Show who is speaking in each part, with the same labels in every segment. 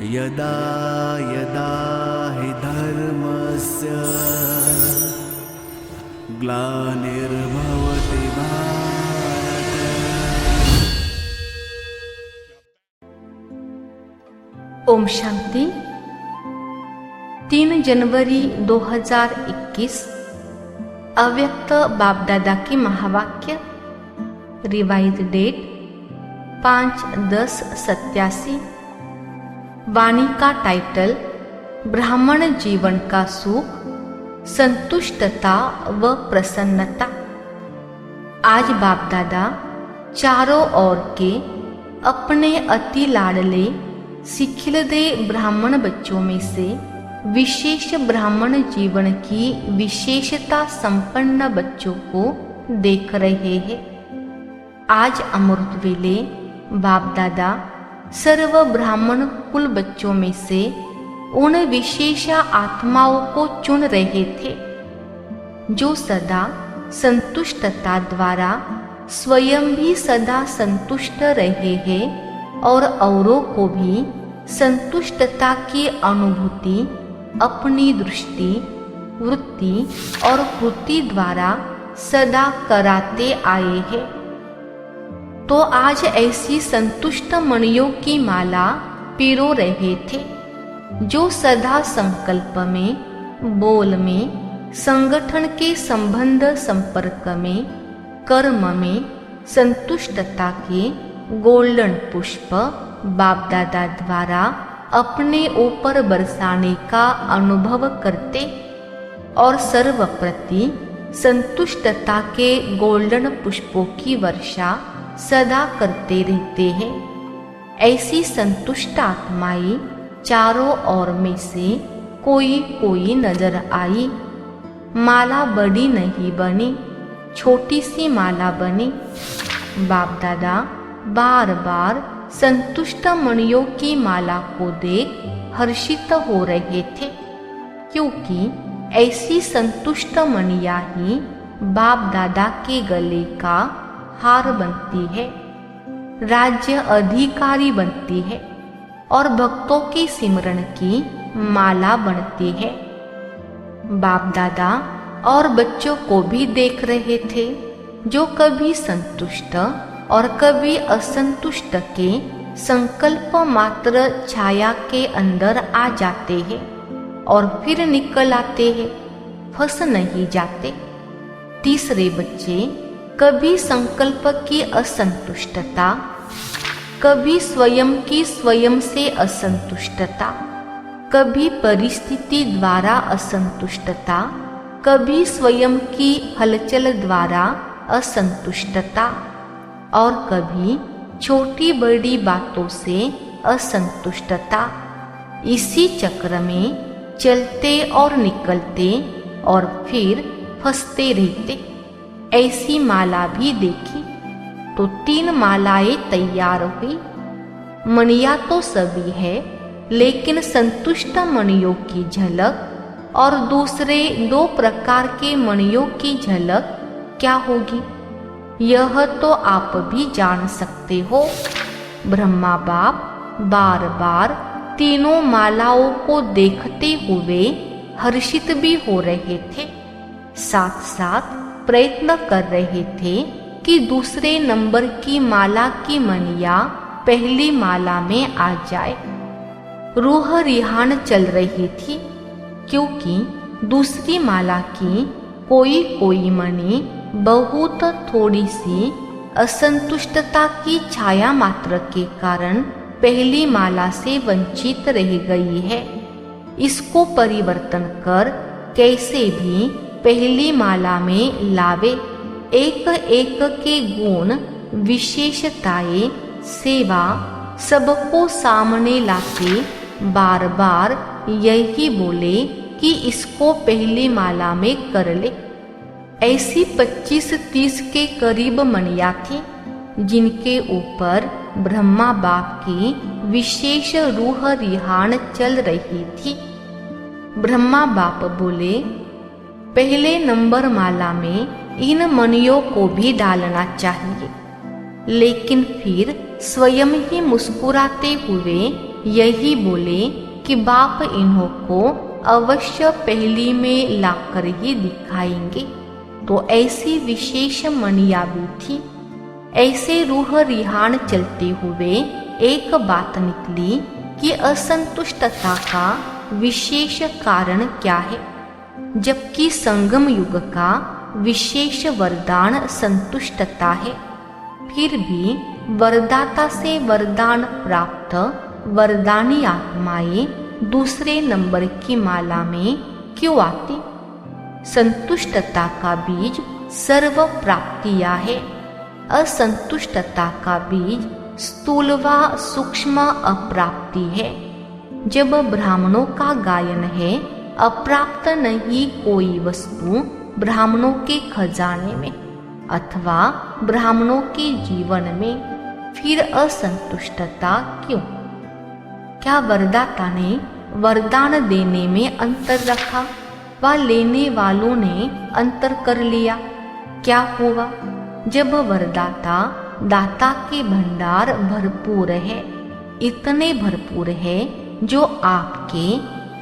Speaker 1: यदा यदा हि धर्मस्य ग्लानिर्भवति भारत।
Speaker 2: ओम शांति। 3 जनवरी 2021 अव्यक्त बाप दादा की महावाक्य। Revise date 5/10/87। वाणी का टाइटल ब्राह्मण जीवन का सुख, संतुष्टता व प्रसन्नता। आज बाप दादा चारों ओर के अपने अति लाडले सिखिलदे ब्राह्मण बच्चों में से विशेष ब्राह्मण जीवन की विशेषता संपन्न बच्चों को देख रहे हैं। आज अमृत वेले बाप दादा सर्व ब्राह्मण कुल बच्चों में से उन विशेष आत्माओं को चुन रहे थे जो सदा संतुष्टता द्वारा स्वयं भी सदा संतुष्ट रहे हैं और औरों को भी संतुष्टता की अनुभूति अपनी दृष्टि, वृत्ति और कृति द्वारा सदा कराते आए हैं। तो आज ऐसी संतुष्ट मणियों की माला पिरो रहे थे जो सदा संकल्प में, बोल में, संगठन के संबंध संपर्क में, कर्म में संतुष्टता के गोल्डन पुष्प बाप दादा द्वारा अपने ऊपर बरसाने का अनुभव करते और सर्वप्रति संतुष्टता के गोल्डन पुष्पों की वर्षा सदा करते रहते हैं। ऐसी संतुष्ट आत्माएं चारों ओर में से कोई कोई नजर आई। माला बड़ी नहीं बनी, छोटी सी माला बनी। बाप दादा बार बार संतुष्ट मणियों की माला को देख हर्षित हो रहे थे, क्योंकि ऐसी संतुष्ट मणियां ही बाप दादा के गले का हार बनती है, राज्य अधिकारी बनती है और भक्तों के सिमरन की माला बनती है। बाप दादा और बच्चों को भी देख रहे थे जो कभी संतुष्ट और कभी असंतुष्ट के संकल्प मात्र छाया के अंदर आ जाते हैं और फिर निकल आते हैं, फंस नहीं जाते। तीसरे बच्चे कभी संकल्प की असंतुष्टता, कभी स्वयं की स्वयं से असंतुष्टता, कभी परिस्थिति द्वारा असंतुष्टता, कभी स्वयं की हलचल द्वारा असंतुष्टता और कभी छोटी बड़ी बातों से असंतुष्टता। इसी चक्र में चलते और निकलते और फिर फंसते रहते। ऐसी माला भी देखी तो 3 मालाएं तैयार हुई। मणियां तो सभी है, लेकिन संतुष्ट मणियों की झलक और दूसरे 2 प्रकार के मणियों की झलक क्या होगी, यह तो आप भी जान सकते हो। ब्रह्मा बाप बार बार तीनों मालाओं को देखते हुए हर्षित भी हो रहे थे, साथ साथ प्रयत्न कर रहे थे कि दूसरे नंबर की माला की मणियां पहली माला में आ जाए। रूह रिहान चल रही थी, क्योंकि दूसरी माला की कोई कोई मणि बहुत थोड़ी सी असंतुष्टता की छाया मात्र के कारण पहली माला से वंचित रह गई है। इसको परिवर्तन कर कैसे भी पहली माला में लावे। एक एक के गुण, विशेषताएं, सेवा सबको सामने लाते बार बार यही बोले कि इसको पहली माला में कर ले। ऐसी 25-30 के करीब मणियां थी जिनके ऊपर ब्रह्मा बाप की विशेष रूह रिहान चल रही थी। ब्रह्मा बाप बोले, पहले नंबर माला में इन मणियों को भी डालना चाहिए, लेकिन फिर स्वयं ही मुस्कुराते हुए यही बोले कि बाप इन्हों को अवश्य पहली में लाकर ही दिखाएंगे। तो ऐसी विशेष मणिया भी थी। ऐसे रूह रिहान चलते हुए एक बात निकली कि असंतुष्टता का विशेष कारण क्या है, जबकि संगम युग का विशेष वरदान संतुष्टता है। फिर भी वरदाता से वरदान प्राप्त वरदानी आत्माएं दूसरे नंबर की माला में क्यों आती? संतुष्टता का बीज सर्व प्राप्तियां है। असंतुष्टता का बीज स्थूल व सूक्ष्म अप्राप्ति है। जब ब्राह्मणों का गायन है, अप्राप्त नहीं कोई वस्तु ब्राह्मणों के खजाने में अथवा ब्राह्मणों के जीवन में, फिर असंतुष्टता क्यों? क्या वरदाता ने वरदान देने में अंतर रखा व लेने वालों ने अंतर कर लिया? क्या हुआ? जब वरदाता दाता के भंडार भरपूर है, इतने भरपूर है जो आपके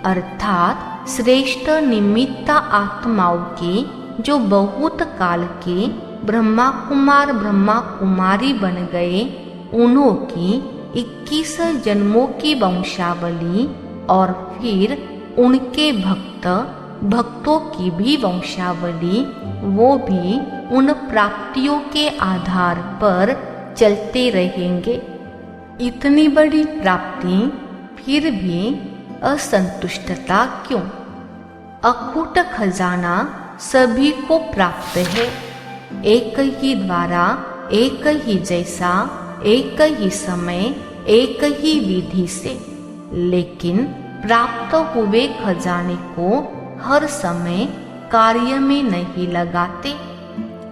Speaker 2: अर्थात श्रेष्ठ निमित्त आत्माओं के, जो बहुत काल के ब्रह्मा कुमार ब्रह्मा कुमारी बन गए, उन्हों की 21 जन्मों की वंशावली और फिर उनके भक्तों की भी वंशावली, वो भी उन प्राप्तियों के आधार पर चलते रहेंगे। इतनी बड़ी प्राप्ति फिर भी असंतुष्टता क्यों? अखूट खजाना सभी को प्राप्त है, एक ही द्वारा, एक ही जैसा, एक ही समय, एक ही विधि से। लेकिन प्राप्त हुए खजाने को हर समय कार्य में नहीं लगाते,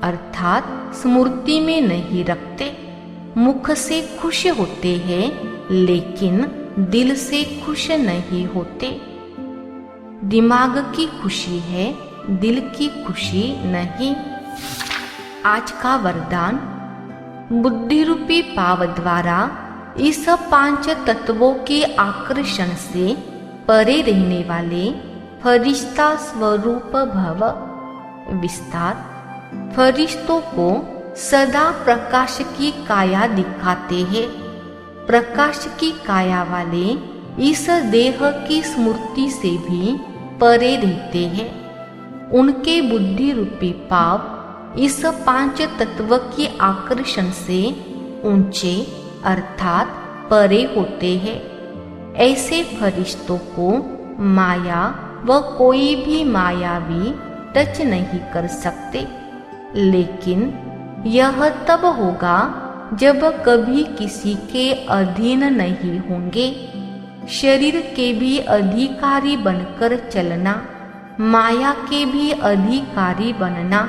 Speaker 2: अर्थात स्मृति में नहीं रखते। मुख से खुश होते हैं लेकिन दिल से खुश नहीं होते। दिमाग की खुशी है, दिल की खुशी नहीं। आज का वरदान, बुद्धि रूपी पाव द्वारा इस 5 तत्वों के आकर्षण से परे रहने वाले फरिश्ता स्वरूप भव। विस्तार, फरिश्तों को सदा प्रकाश की काया दिखाते हैं। प्रकाश की काया वाले इस देह की स्मृति से भी परे रहते हैं। उनके बुद्धि रूपी पाव इस 5 तत्व के आकर्षण से ऊंचे अर्थात परे होते हैं। ऐसे फरिश्तों को माया व कोई भी मायावी टच नहीं कर सकते। लेकिन यह तब होगा जब कभी किसी के अधीन नहीं होंगे। शरीर के भी अधिकारी बनकर चलना, माया के भी अधिकारी बनना,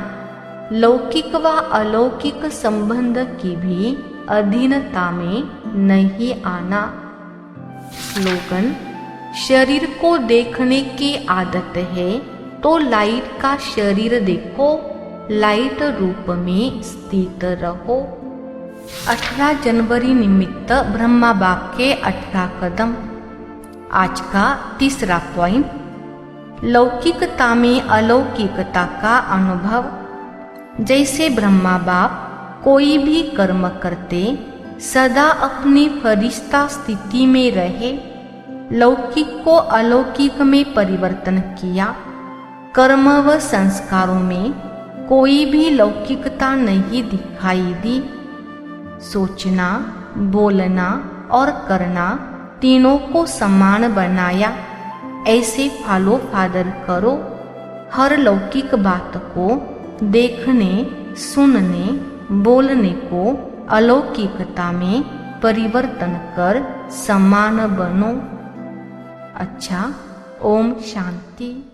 Speaker 2: लौकिक व अलौकिक संबंध की भी अधीनता में नहीं आना। स्लोगन, शरीर को देखने की आदत है तो लाइट का शरीर देखो, लाइट रूप में स्थित रहो। 18 जनवरी निमित्त ब्रह्मा बाप के 18 कदम। आज का तीसरा पॉइंट, लौकिकता में अलौकिकता का अनुभव। जैसे ब्रह्मा बाप कोई भी कर्म करते सदा अपनी फरिश्ता स्थिति में रहे, लौकिक को अलौकिक में परिवर्तन किया। कर्म व संस्कारों में कोई भी लौकिकता नहीं दिखाई दी। सोचना, बोलना और करना तीनों को समान बनाया। ऐसे फॉलो फादर करो। हर लौकिक बात को देखने, सुनने, बोलने को अलौकिकता में परिवर्तन कर समान बनो। अच्छा, ओम शांति।